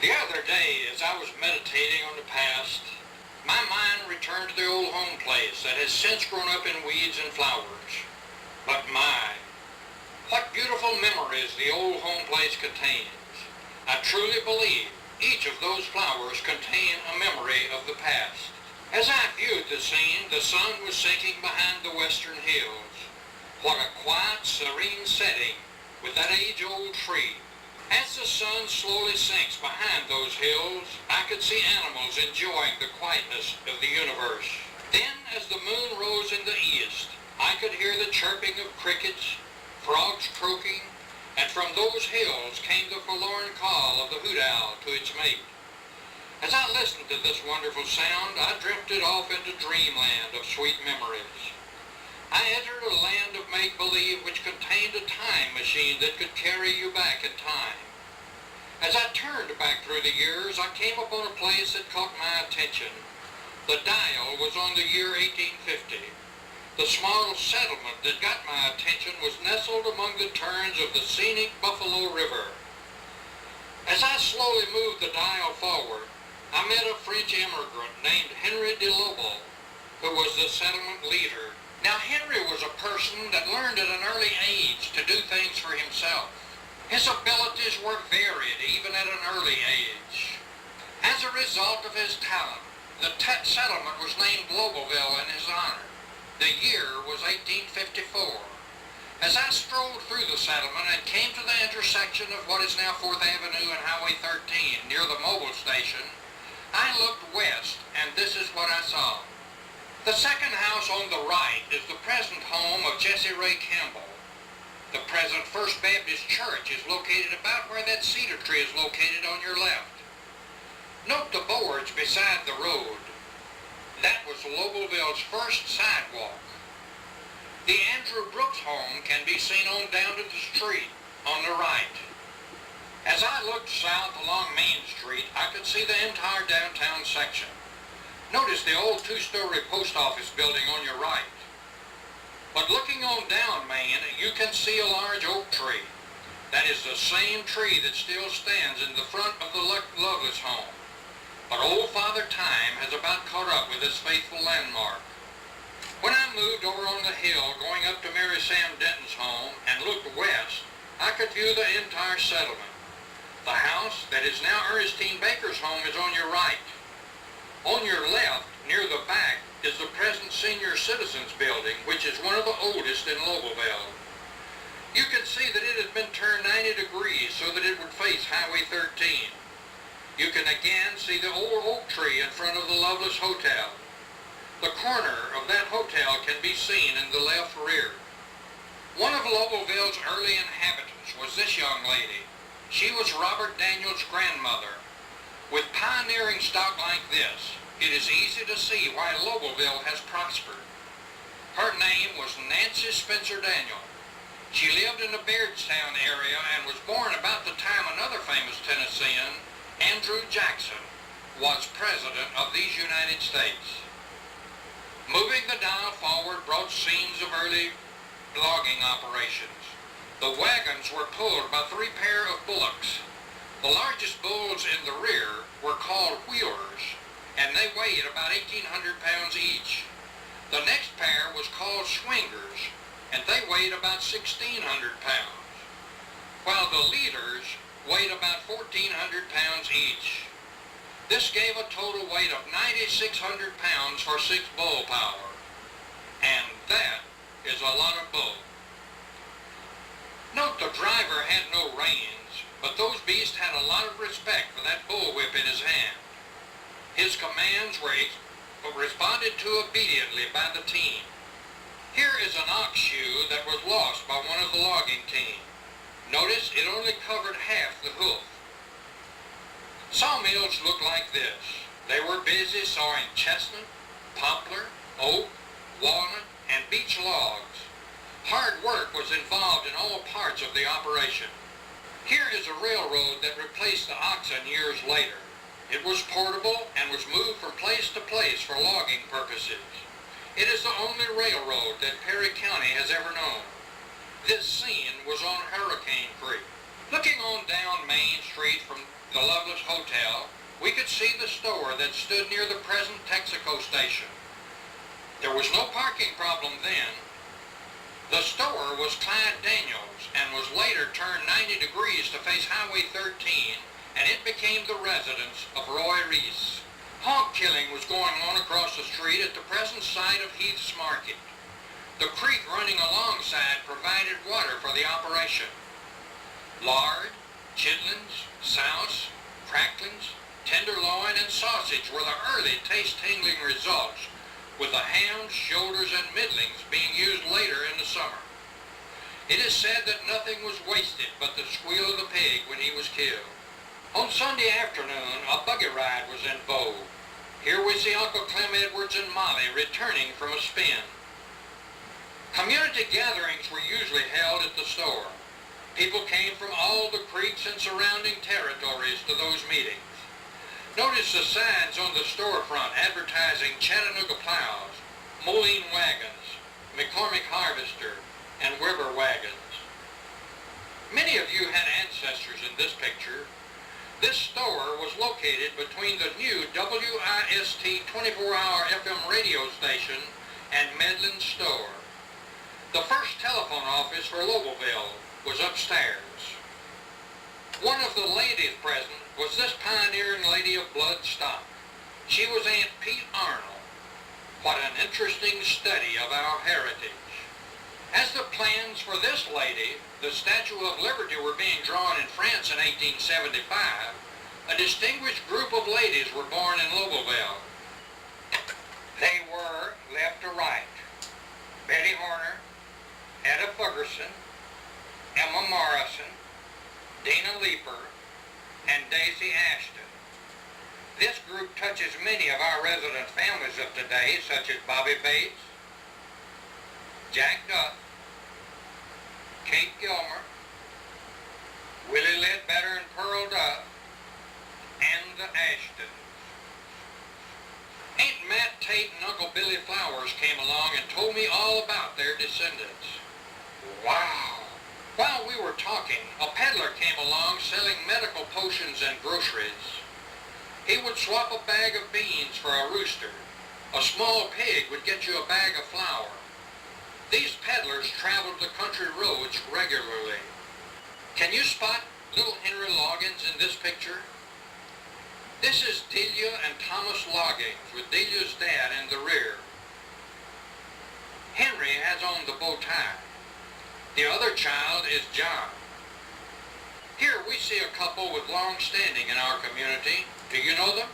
The other day, as I was meditating on the past, my mind returned to the old home place that has since grown up in weeds and flowers. But my, what beautiful memories the old home place contains. I truly believe each of those flowers contain a memory of the past. As I viewed the scene, the sun was sinking behind the western hills. What a quiet, serene setting with that age-old tree. As the sun slowly sinks behind those hills, I could see animals enjoying the quietness of the universe. Then, as the moon rose in the east, I could hear the chirping of crickets, frogs croaking, and from those hills came the forlorn call of the hoot owl to its mate. As I listened to this wonderful sound, I drifted off into dreamland of sweet memories. I entered a land of make-believe which contained a time machine that could carry you back in time. As I turned back through the years, I came upon a place that caught my attention. The dial was on the year 1850. The small settlement that got my attention was nestled among the turns of the scenic Buffalo River. As I slowly moved the dial forward, I met a French immigrant named Henry de Lobel, who was the settlement leader. Now, Henry was a person that learned at an early age to do things for himself. His abilities were varied even at an early age. As a result of his talent, the settlement was named Lobelville in his honor. The year was 1854. As I strolled through the settlement and came to the intersection of what is now 4th Avenue and Highway 13 near the mobile station, I looked west, and this is what I saw. The second house on the right is the present home of Jesse Ray Campbell. The present First Baptist Church is located about where that cedar tree is located on your left. Note the boards beside the road. That was Lobelville's first sidewalk. The Andrew Brooks home can be seen on down to the street on the right. As I looked south along Main Street, I could see the entire downtown section. Notice the old two-story post office building on your right. But looking on down Main, you can see a large oak tree. That is the same tree that still stands in the front of the Lovelace home. But old Father Time has about caught up with this faithful landmark. When I moved over on the hill going up to Mary Sam Denton's home and looked west, I could view the entire settlement. The house that is now Ernestine Baker's home is on your right. On your left, near the back, is the present Senior Citizens Building, which is one of the oldest in Lobelville. You can see that it had been turned 90 degrees so that it would face Highway 13. You can again see the old oak tree in front of the Lovelace Hotel. The corner of that hotel can be seen in the left rear. One of Lobelville's early inhabitants was this young lady. She was Robert Daniels' grandmother. With pioneering stock like this, it is easy to see why Lobelville has prospered. Her name was Nancy Spencer Daniel. She lived in the Bairdstown area and was born about the time another famous Tennessean, Andrew Jackson, was president of these United States. Moving the dial forward brought scenes of early logging operations. The wagons were pulled by 3 pairs of bullocks. The largest bulls in the rear were called wheelers, and they weighed about 1,800 pounds each. The next pair was called swingers, and they weighed about 1,600 pounds, while the leaders weighed about 1,400 pounds each. This gave a total weight of 9,600 pounds for 6 bull power, and that is a lot of bull. Note the driver had no reins, but those beasts had a lot of respect for that bullwhip in his hand. His commands were responded to obediently by the team. Here is an ox shoe that was lost by one of the logging team. Notice it only covered half the hoof. Sawmills looked like this. They were busy sawing chestnut, poplar, oak, walnut, and beech logs. Hard work was involved in all parts of the operation. Here is a railroad that replaced the oxen years later. It was portable and was moved from place to place for logging purposes. It is the only railroad that Perry County has ever known. This scene was on Hurricane Creek. Looking on down Main Street from the Loveless Hotel, we could see the store that stood near the present Texaco station. There was no parking problem then. The store was Clyde Daniels and was later turned 90 degrees to face Highway 13, and it became the residence of Roy Reese. Hog killing was going on across the street at the present site of Heath's Market. The creek running alongside provided water for the operation. Lard, chitlins, souse, cracklings, tenderloin, and sausage were the early taste-tingling results, with the hams, shoulders, and middlings being used later in the summer. It is said that nothing was wasted but the squeal of the pig when he was killed. On Sunday afternoon, a buggy ride was in vogue. Here we see Uncle Clem Edwards and Molly returning from a spin. Community gatherings were usually held at the store. People came from all the creeks and surrounding territories to those meetings. Notice the signs on the storefront advertising Chattanooga plows, Moline wagons, McCormick harvester, and Weber wagons. Many of you had ancestors in this picture. This store was located between the new WIST 24-hour FM radio station and Medlin store. The first telephone office for Lobelville was upstairs. One of the ladies present was this pioneering lady of blood stock. She was Aunt Pete Arnold. What an interesting study of our heritage. As the plans for this lady, the Statue of Liberty, were being drawn in France in 1875, a distinguished group of ladies were born in Lobelville. They were, left to right, Betty Horner, Etta Ferguson, Emma Morrison, Dana Leeper, and Daisy Ashton. This group touches many of our resident families of today, such as Bobby Bates, Jack Duff, Kate Gilmer, Willie Ledbetter and Pearl Duff, and the Ashtons. Aunt Matt Tate and Uncle Billy Flowers came along and told me all about their descendants. Wow! While we were talking, a peddler came along selling medical potions and groceries. He would swap a bag of beans for a rooster. A small pig would get you a bag of flour. These peddlers traveled the country roads regularly. Can you spot little Henry Loggins in this picture? This is Delia and Thomas Loggins with Delia's dad in the rear. Henry has on the bow tie. The other child is John. Here we see a couple with long standing in our community. Do you know them?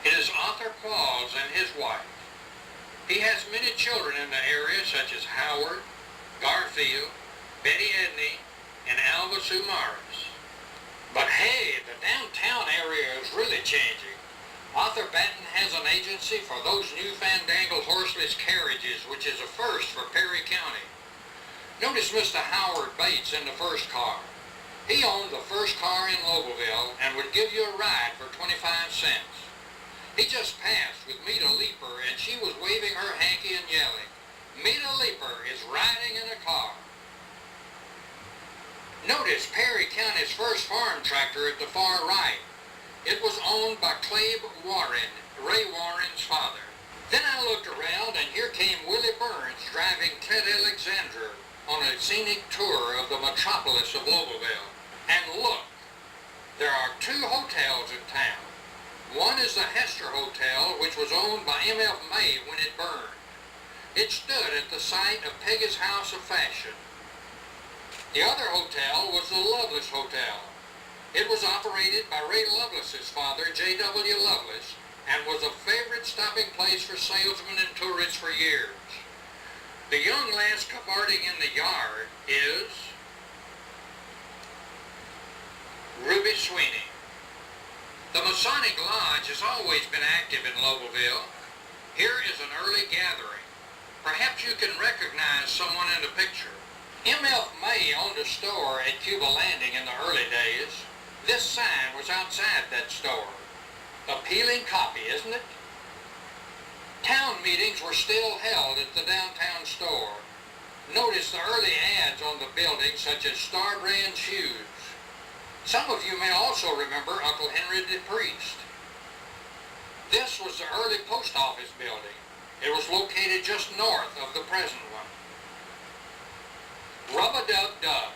It is Arthur Qualls and his wife. He has many children in the area such as Howard, Garfield, Betty Edney, and Alva Sue Morris. But hey, the downtown area is really changing. Arthur Batten has an agency for those new fandangled horseless carriages, which is a first for Perry County. Notice Mr. Howard Bates in the first car. He owned the first car in Lobelville and would give you a ride for 25 cents. He just passed with Meta Leeper, and she was waving her hanky and yelling, "Meta Leeper is riding in a car." Notice Perry County's first farm tractor at the far right. It was owned by Clabe Warren, Ray Warren's father. Then I looked around, and here came Willie Burns driving Ted Alexander on a scenic tour of the metropolis of Lobelville. And look, there are two hotels in town. One is the Hester Hotel, which was owned by M.F. May when it burned. It stood at the site of Peggy's House of Fashion. The other hotel was the Lovelace Hotel. It was operated by Ray Lovelace's father, J.W. Lovelace, and was a favorite stopping place for salesmen and tourists for years. The young lass cavorting in the yard is Ruby Sweeney. The Masonic Lodge has always been active in Lobelville. Here is an early gathering. Perhaps you can recognize someone in the picture. M.F. May owned a store at Cuba Landing in the early days. This sign was outside that store. Appealing copy, isn't it? Town meetings were still held at the downtown store. Notice the early ads on the building, such as Star Brand shoes. Some of you may also remember Uncle Henry the Priest. This was the early post office building. It was located just north of the present one. Rub-a-dub-dub.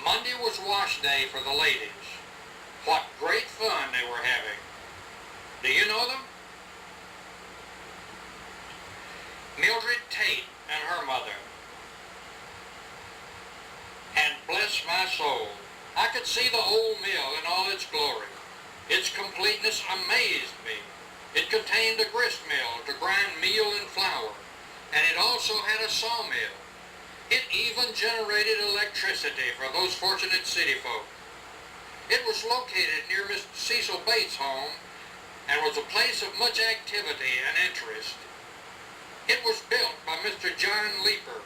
Monday was wash day for the ladies. What great fun they were having. Do you know them? Mildred Tate and her mother. And bless my soul, I could see the old mill in all its glory. Its completeness amazed me. It contained a grist mill to grind meal and flour, and it also had a sawmill. It even generated electricity for those fortunate city folk. It was located near Mr. Cecil Bates' home and was a place of much activity and interest. It was built by Mr. John Leeper,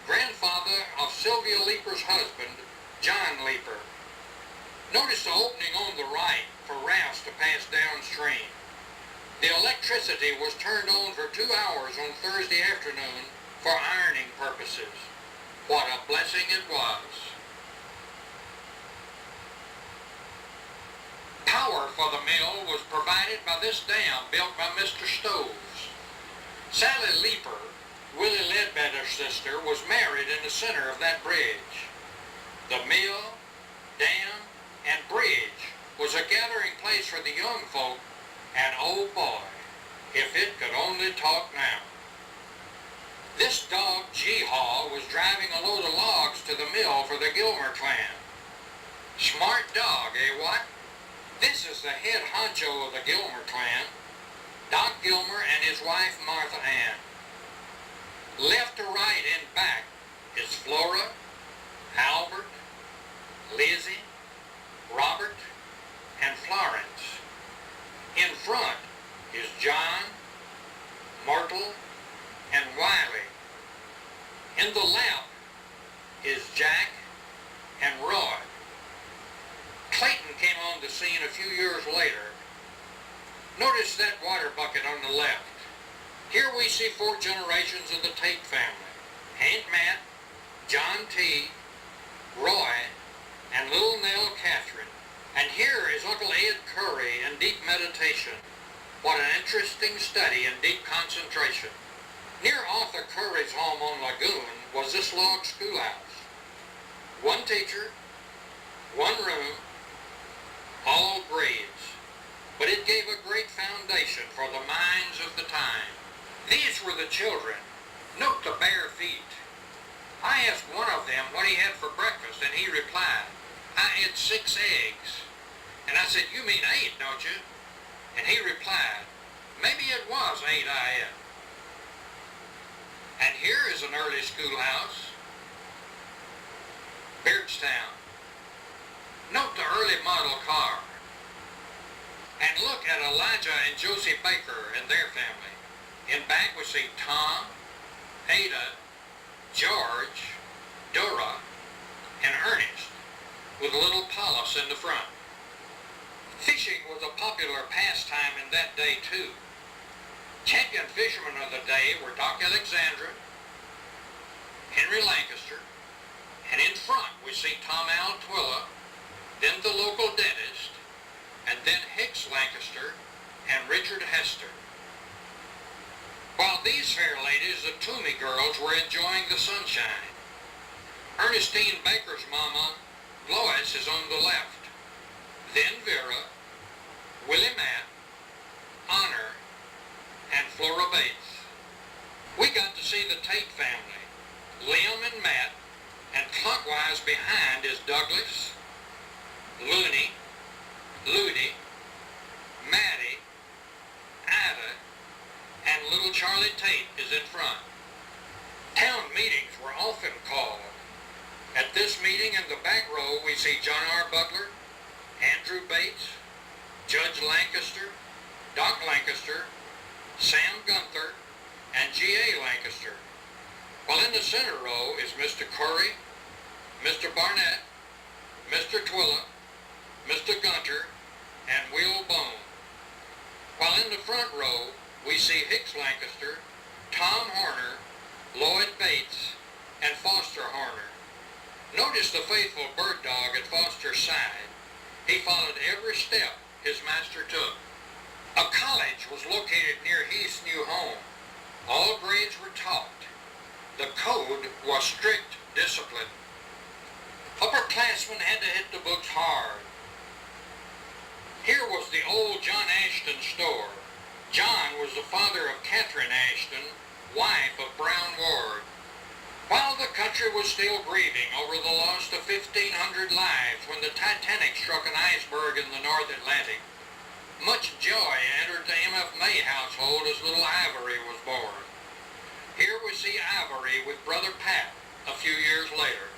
grandfather of Sylvia Leeper's husband, John Leeper. Notice the opening on the right for rafts to pass downstream. The electricity was turned on for 2 hours on Thursday afternoon for ironing purposes. What a blessing it was. Power for the mill was provided by this dam built by Mr. Stoves. Sally Leeper, Willie Ledbetter's sister, was married in the center of that bridge. The mill, dam, and bridge was a gathering place for the young folk, and oh boy, if it could only talk now. This dog G-Haw was driving a load of logs to the mill for the Gilmer clan. Smart dog, eh what? This is the head honcho of the Gilmer clan, Doc Gilmer and his wife Martha Ann. Left to right in back is Flora, Albert, Lizzie, Robert, and Florence. In front is John, Myrtle, and Wiley. In the left is Jack and Roy. Clayton came on the scene a few years later. Notice that water bucket on the left. Here we see 4 generations of the Tate family. Aunt Matt, John T., Roy, and little Nell Catherine. And here is Uncle Ed Curry in deep meditation. What an interesting study in deep concentration. Near Arthur Curry's home on Lagoon was this log schoolhouse. 1 teacher, 1 room, all grades. But it gave a great foundation for the minds of the time. These were the children. Note the bare feet. I asked one of them what he had for breakfast, and he replied, "I had 6 eggs." And I said, "You mean 8, don't you?" And he replied, "Maybe it was 8 I had." And here is an early schoolhouse. Beardstown. Note the early model car. And look at Elijah and Josie Baker and their family. In back we see Tom, Ada, George, Dora, and Ernest, with little Paulus in the front. Fishing was a popular pastime in that day too. Champion fishermen of the day were Doc Alexandra, Henry Lancaster, and in front we see Tom Al Twilla, then the local dentist, and then Hicks Lancaster and Richard Hester. While these fair ladies, the Toomey girls, were enjoying the sunshine. Ernestine Baker's mama, Lois, is on the left. Then Vera, Willie Matt, Honor, and Flora Bates. We got to see the Tate family, Liam and Matt, and clockwise behind is Douglas, Looney, Ludi, Maddie, Ida, and little Charlie Tate is in front. Town meetings were often called. At this meeting in the back row we see John R. Butler, Andrew Bates, Judge Lancaster, Doc Lancaster, Sam Gunther, and G.A. Lancaster. While in the center row is Mr. Curry, Mr. Barnett, Mr. Twilla, Mr. Gunter, and Will Bone. While in the front row, we see Hicks Lancaster, Tom Horner, Lloyd Bates, and Foster Notice the faithful bird dog at Foster's side. He followed every step his master took. A college was located near Heath's new home. All grades were taught. The code was strict discipline. Upperclassmen had to hit the books hard. Here was the old John Ashton store. John was the father of Catherine Ashton, wife of Brown Ward. While the country was still grieving over the loss of 1,500 lives when the Titanic struck an iceberg in the North Atlantic, much joy entered the M.F. May household as little Ivory was born. Here we see Ivory with brother Pat a few years later.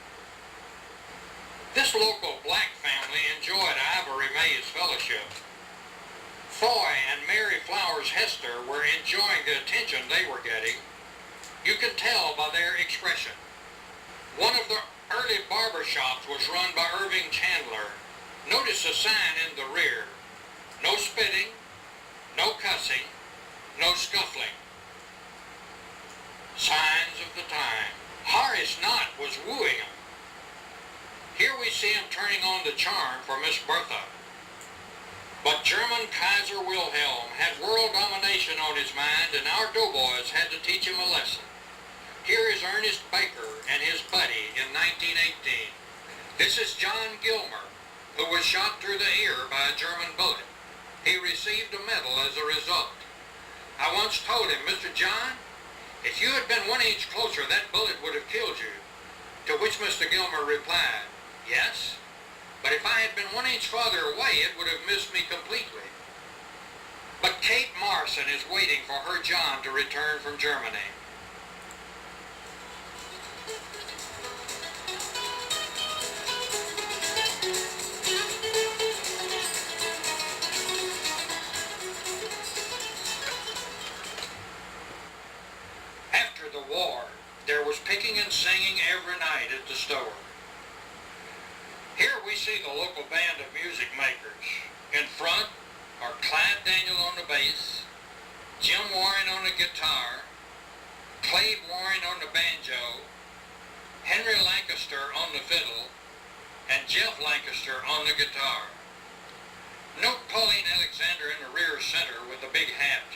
This local black family enjoyed Ivory May's fellowship. Foy and Mary Flowers Hester were enjoying the attention they were getting. You can tell by their expression. One of the early barber shops was run by Irving Chandler. Notice the sign in the rear. No spitting, no cussing, no scuffling. Signs of the time. Horace Knott was wooing him. Here we see him turning on the charm for Miss Bertha. But German Kaiser Wilhelm had world domination on his mind, and our doughboys had to teach him a lesson. Here is Ernest Baker and his buddy in 1918. This is John Gilmer, who was shot through the ear by a German bullet. He received a medal as a result. I once told him, Mr. John, if you had been 1 inch closer, that bullet would have killed you. To which Mr. Gilmer replied, yes, but if I had been 1 inch farther away, it would have missed me completely. But Kate Marson is waiting for her John to return from Germany. After the war, there was picking and singing every night at the store. Here we see the local band of music makers. In front are Clyde Daniel on the bass, Jim Warren on the guitar, Clave Warren on the banjo, Henry Lancaster on the fiddle, and Jeff Lancaster on the guitar. Note Pauline Alexander in the rear center with the big hat.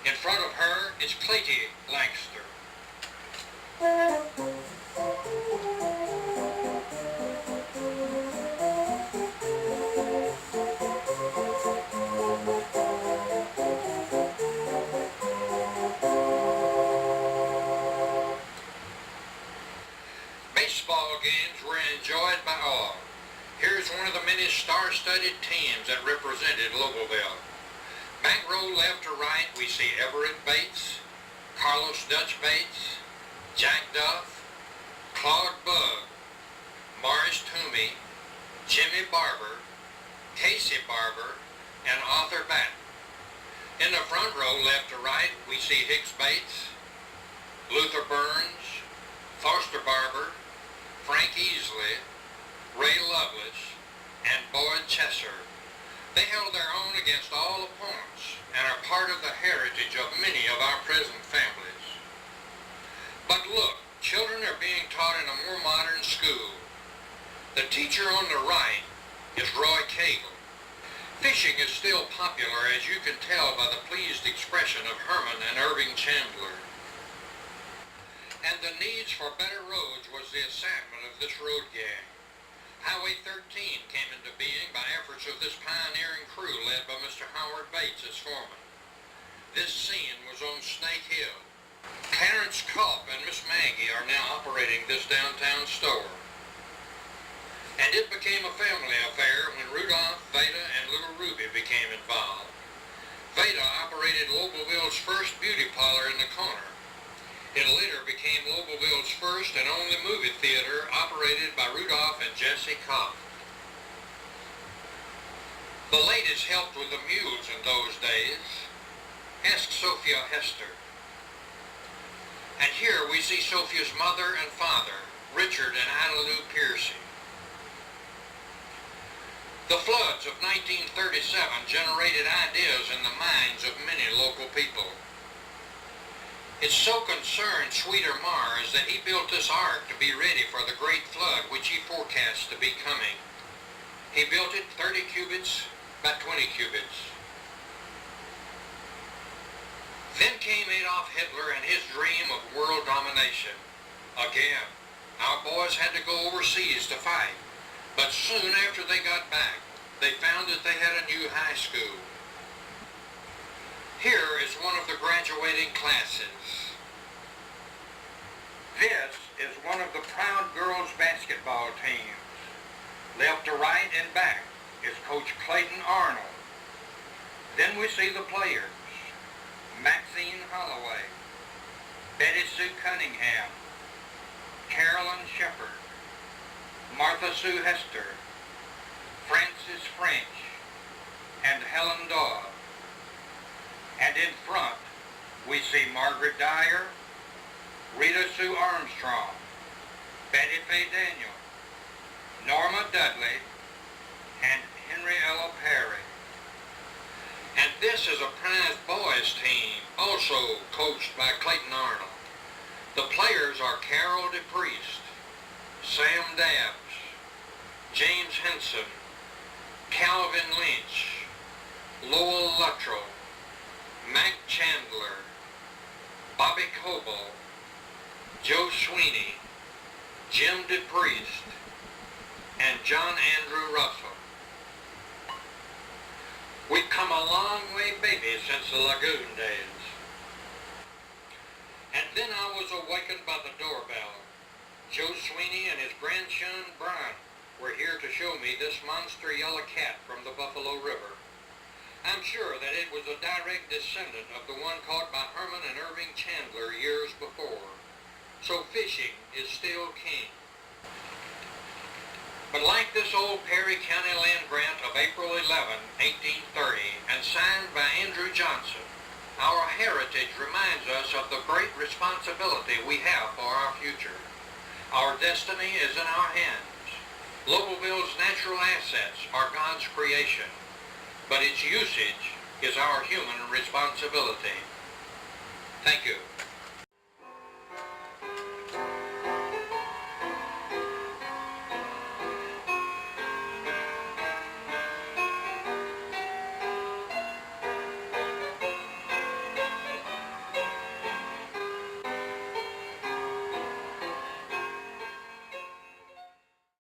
In front of her is Clayton Lancaster. Baseball games were enjoyed by all. Here's one of the many star-studded teams that represented Lobelville. Back row left to right, we see Everett Bates, Carlos Dutch Bates, Jack Duff, Claude Bugg, Morris Toomey, Jimmy Barber, Casey Barber, and Arthur Batten. In the front row left to right, we see Hicks Bates, Luther Burns, Foster Barber, Frank Easley, Ray Lovelace, and Boyd Chesser. They held their own against all opponents and are part of the heritage of many of our present families. But look, children are being taught in a more modern school. The teacher on the right is Roy Cagle. Fishing is still popular, as you can tell by the pleased expression of Herman and Irving Chandler. And the needs for better roads was the assignment of this road gang. Highway 13 came into being by efforts of this pioneering crew led by Mr. Howard Bates as foreman. This scene was on Snake Hill. Clarence Culp and Miss Maggie are now operating this downtown store. And it became a family affair when Rudolph, Veda, and little Ruby became involved. Veda operated Lobelville's first beauty parlor in the corner. It later became Lobelville's first and only movie theater operated by Rudolph and Jessie Kopp. The ladies helped with the mules in those days. Ask Sophia Hester. And here we see Sophia's mother and father, Richard and Ida Lou Piercy. The floods of 1937 generated ideas in the minds of many local people. It so concerned Sweeter Mars that he built this ark to be ready for the great flood which he forecast to be coming. He built it 30 cubits by 20 cubits. Then came Adolf Hitler and his dream of world domination. Again, our boys had to go overseas to fight, but soon after they got back, they found that they had a new high school. Here is one of the graduating classes. This is one of the proud girls' basketball teams. Left to right and back is Coach Clayton Arnold. Then we see the players. Maxine Holloway, Betty Sue Cunningham, Carolyn Shepard, Martha Sue Hester, Frances French, and Helen Dodd. And in front, we see Margaret Dyer, Rita Sue Armstrong, Betty Faye Daniel, Norma Dudley, and Henry Ella Perry. And this is a prize boys team, also coached by Clayton Arnold. The players are Carol DePriest, Sam Dabbs, James Henson, Calvin Lynch, Lowell Luttrell, Mac Chandler, Bobby Coble, Joe Sweeney, Jim DePriest, and John Andrew Russell. We've come a long way, baby, since the lagoon days. And then I was awakened by the doorbell. Joe Sweeney and his grandson, Brian, were here to show me this monster yellow cat from the Buffalo River. I'm sure that it was a direct descendant of the one caught by Herman and Irving Chandler years before. So fishing is still king. But like this old Perry County land grant of April 11, 1830, and signed by Andrew Johnson, our heritage reminds us of the great responsibility we have for our future. Our destiny is in our hands. Lobelville's natural assets are God's creation, but its usage is our human responsibility. Thank you.